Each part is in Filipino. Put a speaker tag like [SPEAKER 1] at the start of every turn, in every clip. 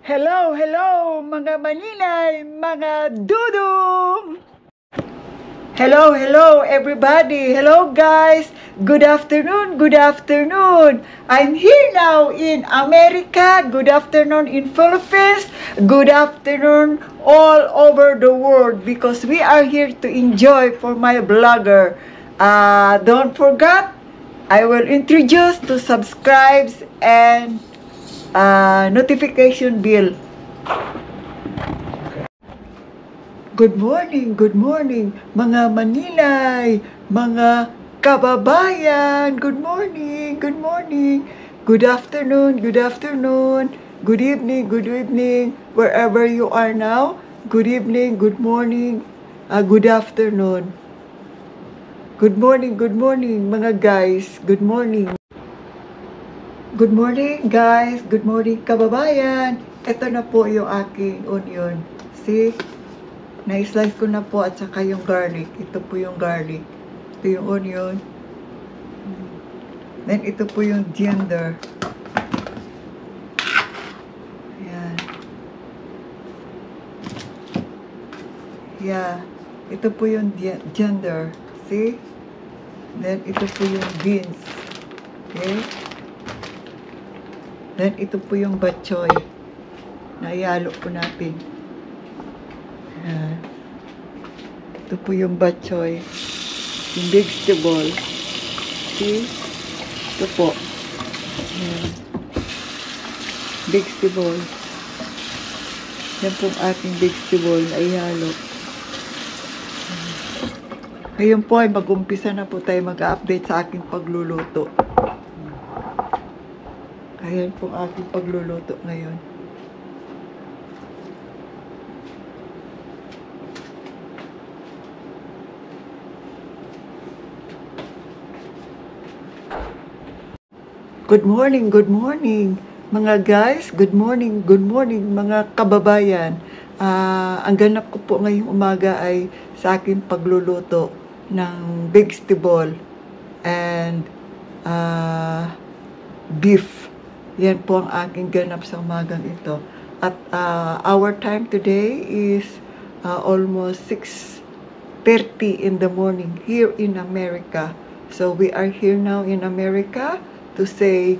[SPEAKER 1] Hello, hello mga maninay, mga dudong! Hello, hello everybody! Hello guys! Good afternoon, good afternoon! I'm here now in America. Good afternoon in Philippines. Good afternoon all over the world because we are here to enjoy for my blogger. Don't forget, I will introduce to subscribes and notification bell. Good morning, mga Maninay, mga kababayan. Good morning, good afternoon, good evening, wherever you are now. Good evening, good morning, good afternoon. Good morning, mga guys. Good morning. Good morning, guys. Good morning, kababayan. Ito na po yung aking onion. See? Na-slice ko na po at saka yung garlic. Ito po yung garlic. Ito yung onion. Then, ito po yung ginger. Ayan. Yeah. Ito po yung ginger. See? Then, ito po yung beans. Okay? Then, ito po yung bok choy na ihalo po natin. Ayan. Ito po yung bok choy. Yung vegetable. See? Ito po. Ayan. Vegetable. Yan po ang ating vegetable na ihalo. Ngayon po ay mag-umpisa na po tayo mag-update sa aking pagluluto. Ayan po ang aking pagluluto ngayon. Good morning, mga guys. Good morning, mga kababayan. Ang ganap ko po ngayong umaga ay sa aking pagluluto ng vegetable and beef. Yan po ang aking ganap sa umagang ito. At our time today is almost 6:30 in the morning here in America. So we are here now in America to say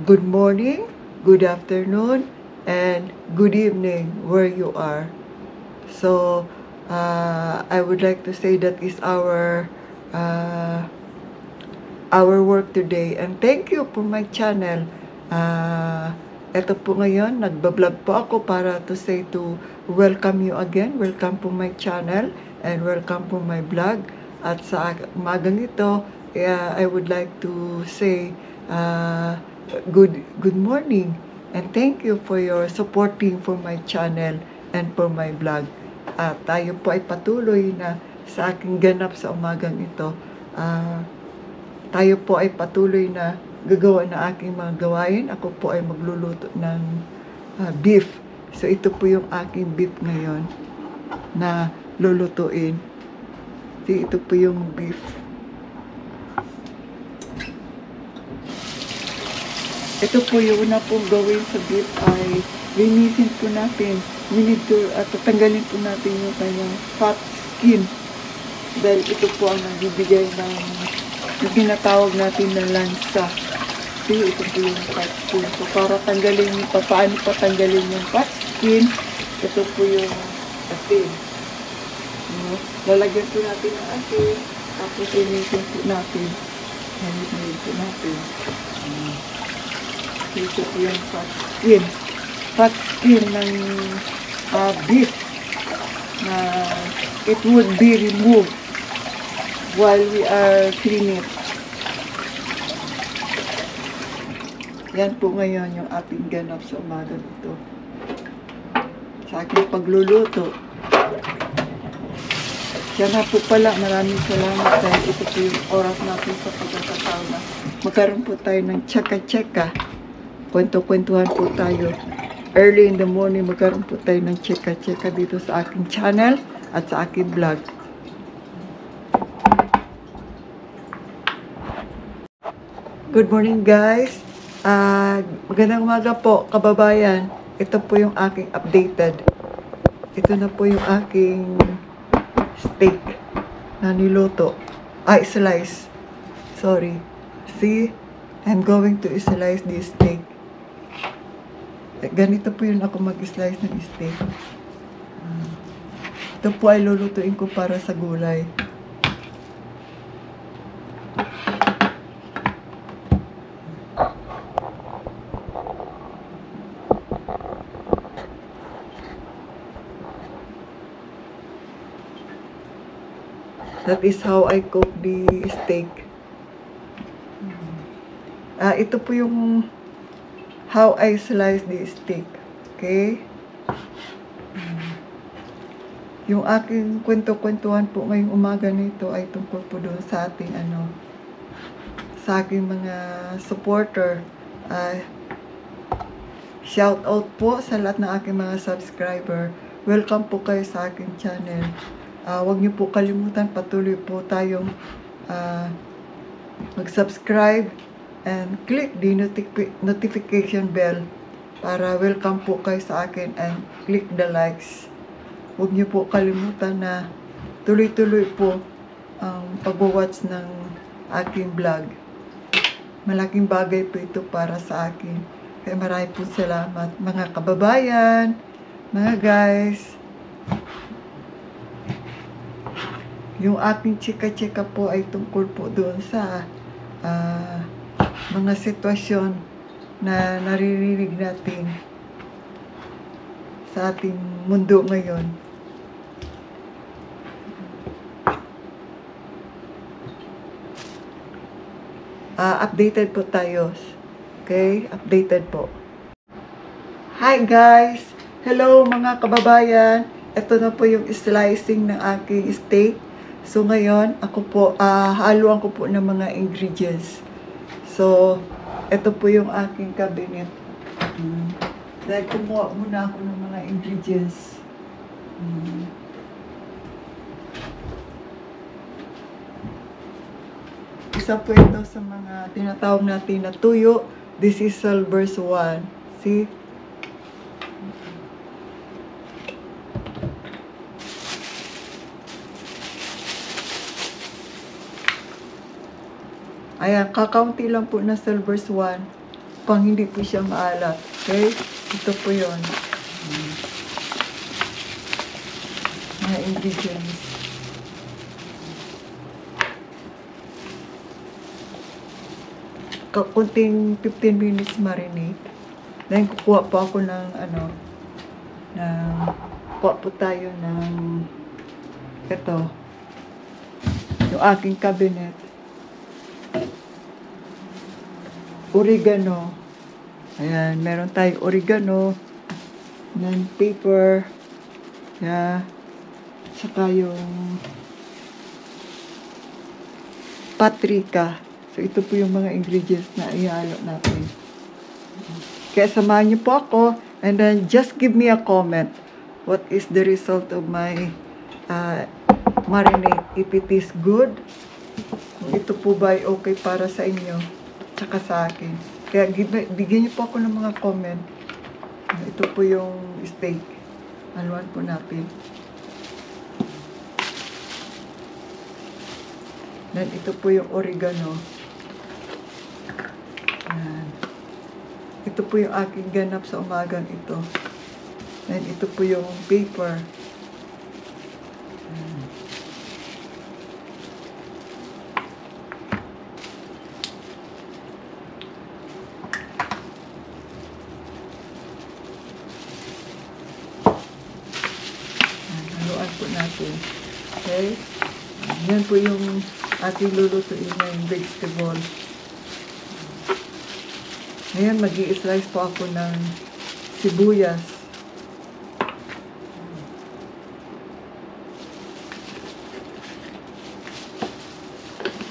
[SPEAKER 1] good morning, good afternoon, and good evening where you are. So I would like to say that is our work today, and thank you for my channel. Ito po ngayon, nagbablog po ako para to say to welcome you again, welcome po my channel, and welcome po my vlog. At sa umagang ito, I would like to say good morning, and thank you for your supporting for my channel and for my vlog. At tayo po ay patuloy na sa aking ganap sa umagang ito. Tayo po ay patuloy na gagawa na aking mga gawain. Ako po ay magluluto ng beef. So, ito po yung aking beef ngayon na lulutuin. So, ito po yung beef. Ito po yung una pong gawin sa beef ay linisin po natin. At tatanggalin po natin yung kanyang fat skin. Dahil ito po ang nagbibigay ng yung tinatawag natin na lansa. So, ito po yung fat skin. So, para tanggalin yung paano patanggalin yung fat skin, ito po yung asin. Lalagyan po natin ng asin, tapos linisin po natin. Linisin po natin. Ito po yung fat skin. Fat skin ng beef na it would be removed while we are cleaning it. Yan po ngayon yung ating ganap sa umaga nito. Sa aking pagluluto. Yan na po pala, maraming salamat dahil ito po yung oras natin sa pagkakataon na magkaroon po tayo ng tsaka-tsaka. Kwento-kwentuhan po tayo. Early in the morning, magkaroon po tayo ng tsaka-tsaka dito sa aking channel at sa aking vlog. Good morning, guys. Magandang umaga po, kababayan. Ito po yung aking updated. Ito na po yung aking steak na niluto. Slice. Sorry. See? I'm going to slice this steak. Ganito po yun ako mag-slice ng steak. Ito po ay lulutuin ko para sa gulay. That is how I cook the steak. Ito po yung how I slice the steak. Okay? Yung aking kwento-kwentuhan po ngayong umaga nito ay tungkol po doon sa ating sa aking mga supporter. Shout out po sa lahat ng aking mga subscriber. Welcome po kayo sa aking channel. Huwag niyo po kalimutan, patuloy po tayong mag-subscribe and click the notification bell para welcome po kayo sa akin, and click the likes. Huwag niyo po kalimutan na tuloy-tuloy po ang pag-watch ng aking vlog. Malaking bagay po ito para sa akin. Kaya marami po salamat mga kababayan, mga guys. Yung aking chika-chika po ay tungkol po doon sa mga sitwasyon na naririnig natin sa ating mundo ngayon. Updated po tayo. Okay? Updated po. Hi guys! Hello mga kababayan! Ito na po yung slicing ng aking steak. So ngayon, ako po, haluan ko po ng mga ingredients. So, ito po yung aking cabinet. Dahil kumuha muna ako ng mga ingredients. Isa po ito sa mga tinatawag natin na tuyo. This is Salvers 1. See? Ayan, kakaunti lang po na Salvers 1 pang hindi po siya maalat. Okay? Ito po yun. Mga ingredients. Kunting 15 minutes marinate. Then kukuha po ako ng kuha po tayo ng ito. Yung aking cabinet. Oregano. Ayan, meron tayong oregano. Then pepper. Yeah. Saka yung paprika. So, ito po yung mga ingredients na ihalo natin. Kaya samahan niyo po ako. And then, just give me a comment. What is the result of my marinade? If it is good, kung ito po ba ay okay para sa inyo, tsaka sa akin. Kaya bigyan niyo po ako ng mga comment. Ito po yung steak. Haluan po natin. Then, ito po yung oregano. Ayan. Ito po yung aking ganap sa umagang ito. Then, ito po yung pepper. Ayan. Haluan po natin. Okay? Yan po yung ating lulutuin na yung vegetable. Ngayon, mag-i-slice po ako ng sibuyas.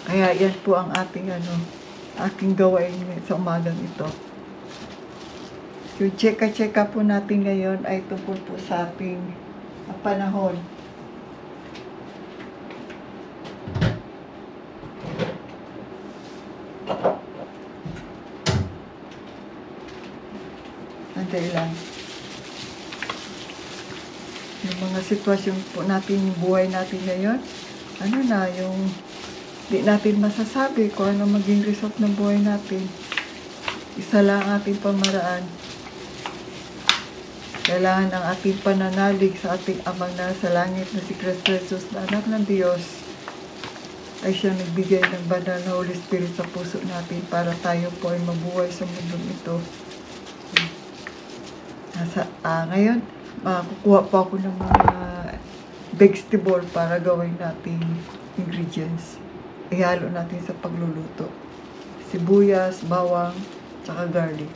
[SPEAKER 1] Kaya yan po ang ating aking gawain sa umagang ito. Yung cheka-cheka po natin ngayon ay tungkol po sa ating panahon. Nanday lang. Yung mga sitwasyon po natin, yung buhay natin ngayon, ano na, yung di natin masasabi kung ano maging result ng buhay natin. Isa lang ang ating pamaraan. Kailangan ang ating pananalig sa ating Amang nasa langit na si Kristo Jesus na anak ng Diyos ay siya nagbigay ng banal na Holy Spirit sa puso natin para tayo po ay mabuhay sa mundong ito. Ngayon, kukuha po ako ng mga vegetable para gawin nating ingredients. Ihalo natin sa pagluluto. Sibuyas, bawang, tsaka garlic.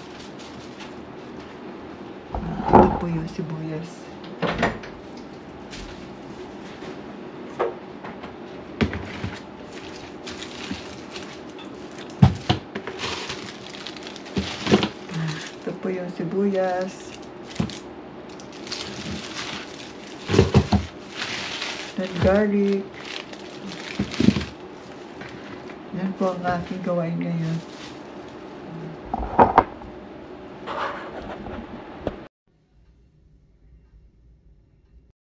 [SPEAKER 1] Ito po yung sibuyas. Ito po yung sibuyas. Then garlic. Yan po ang aking gawain ngayon.